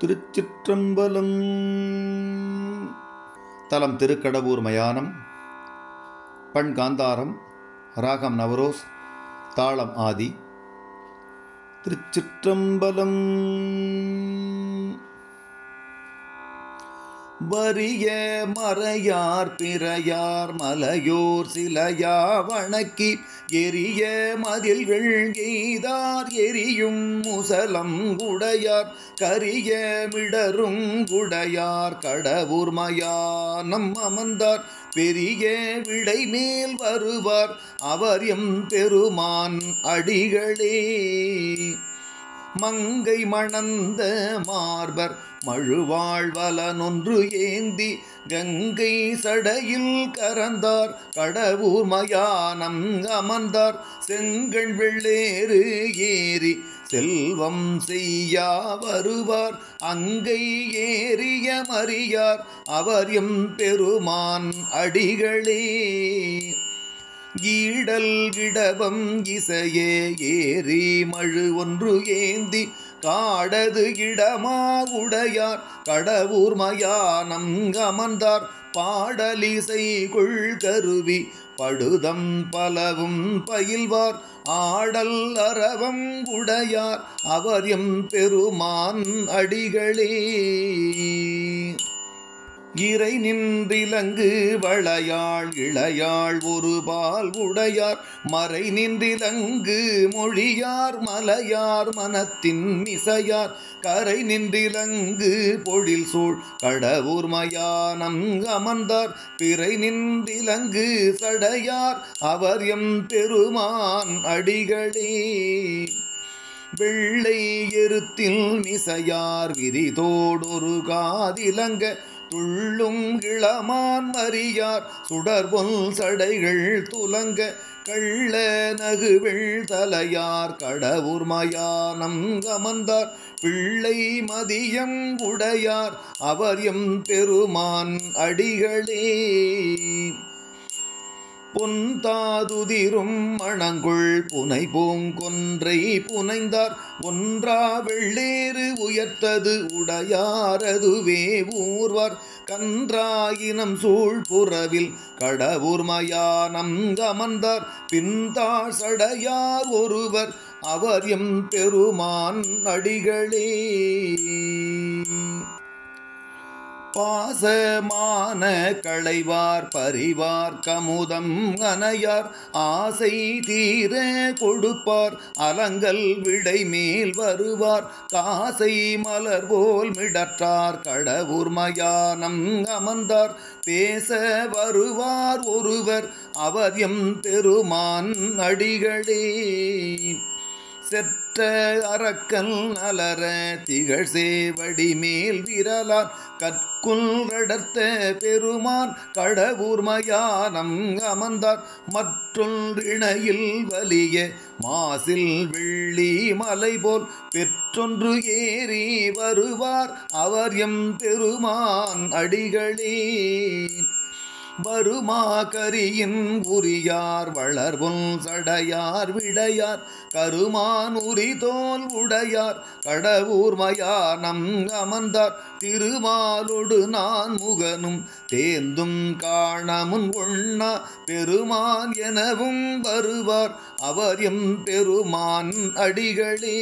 திருச்சிற்றம்பலம். தலம் திருக்கடவூர் மயானம். பண் காந்தாரம். ராகம் நவரோஸ். தாளம் ஆதி. திருச்சிற்றம்பலம். வரிய மறையார் பிறையார் மலையோர் சிலையா வணக்கி எரிய மதில்கள் எய்தார் எரியும் முசலம் குடையார் கரிய மிடரும் குடையார் கடவுர் மயானம் அமர்ந்தார் பெரிய விடை மேல் வருவார் அவர் எம் பெருமான் அடிகளே. மங்கை மணந்த மார்பர் மழுவாழ்வலனொன்று ஏந்தி கங்கை சடையில் கரந்தார் கடவுர் மயானம் அமர்ந்தார் செங்கண் வெள்ளேறு ஏறி செல்வம் செய்யா வருவார் அங்கை ஏறிய மறியார் அவர் எம் பெருமான் அடிகளே. ஈடல் கிடபம் இசையே ஏறி மழு ஒன்று ஏந்தி காடது இடமா உடையார் கடவுர் மயானம் அமர்ந்தார் பாடலிசை கொள் கருவி படுதம் பலவும் பயில்வார் ஆடல் அரவம் உடையார் அவர் எம் பெருமான் அடிகளே. இறை நின்றிலங்கு வளையாள் இளையாள் ஒரு பால் உடையார் மறை நின்றிலங்கு மொழியார் மலையார் மனத்தின் மிசையார் கரை நின்றிலங்கு பொழில் சூழ் கடவுர் மயானம் அமர்ந்தார் பிறை நின்றிலங்கு சடையார் அவர் எம் பெருமான் அடிகளே. வெள்ளை எருத்தில் மிசையார் விரிதோடொரு காதிலங்க துள்ளும் இளமான் மறியார் சுடர்பொல் சடைகள் துலங்க கள்ள நகுவெள் தலையார் கடவுர் மயானம் அமர்ந்தார் பிள்ளை மதியம் உடையார் அவர் எம் பெருமான் அடிகளே. பொன்தாதுதிரும் மணங்குள் புனை பூங்கொன்றை புனைந்தார் ஒன்றா வெள்ளேறு உயர்த்தது உடையாரதுவே ஊர்வார் கன்றாயினம் சூழ் புறவில் கடவுர் மயானம் அமர்ந்தார் பின்தாழ் சடையார் ஒருவர் அவர் எம் பெருமான் அடிகளே. பாசமான களைவார் பரிவார் கமுதம் அனையார் ஆசை தீர கொடுப்பார் அலங்கல் விடை மேல் வருவார் காசை மலர் போல் மிடற்றார் கடவுர் மயானம் அமர்ந்தார் பேச வருவார் ஒருவர் அவர் எம் பெருமான் அடிகளே. செற்ற அரக்கல் அலர திகழ் சேவடி மேல் விரலார் கற்குள் அடர்த்த பெருமான் கடவுர் மயானம் அமர்ந்தார் மற்றொன்றிணையில் வலிய மாசில் வெள்ளி மலை போல் பெற்றொன்று ஏறி வருவார் அவர் எம் பெருமான் அடிகளே. வருமா கரியின் உரியார் வளர்பொல் சடையார் விடையார் கருமான் உரி தோல் உடையார் கடவுர் மயானம் அமர்ந்தார் திருமாலொடு நான் முகனும் தேந்தும் காணமுன் ஒண்ணா பெருமான் எனவும் வருவார் அவர் எம் பெருமான் அடிகளே.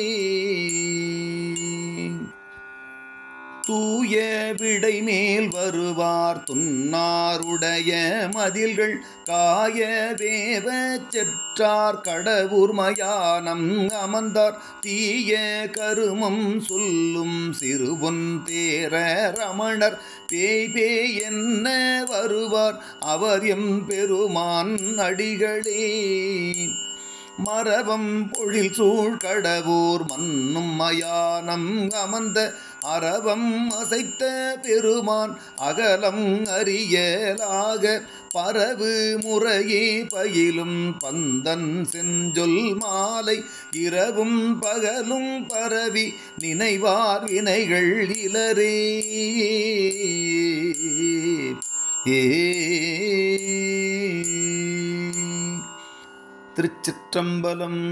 தூய விடை மேல் வருவார் துன்னாருடைய மதில்கள் காய தேவ செற்றார் கடவுர் மயானம் அமர்ந்தார் தீய கருமம் சொல்லும் சிறுபொன் தேர ரமணர் பேய் பேய் என்ன வருவார் அவர் எம் பெருமான் அடிகளே. மரபம் பொழில் சூழ் கடவுர் மன்னும் மயானம் அமர்ந்த அரவம் அசைத்த பெருமான் அகலம் அறியலாக பரவு முறையே பயிலும் பந்தன் செஞ்சொல் மாலை இரவும் பகலும் பரவி நினைவார் வினைகள் இலரே. திருச்சிற்றம்பலம்.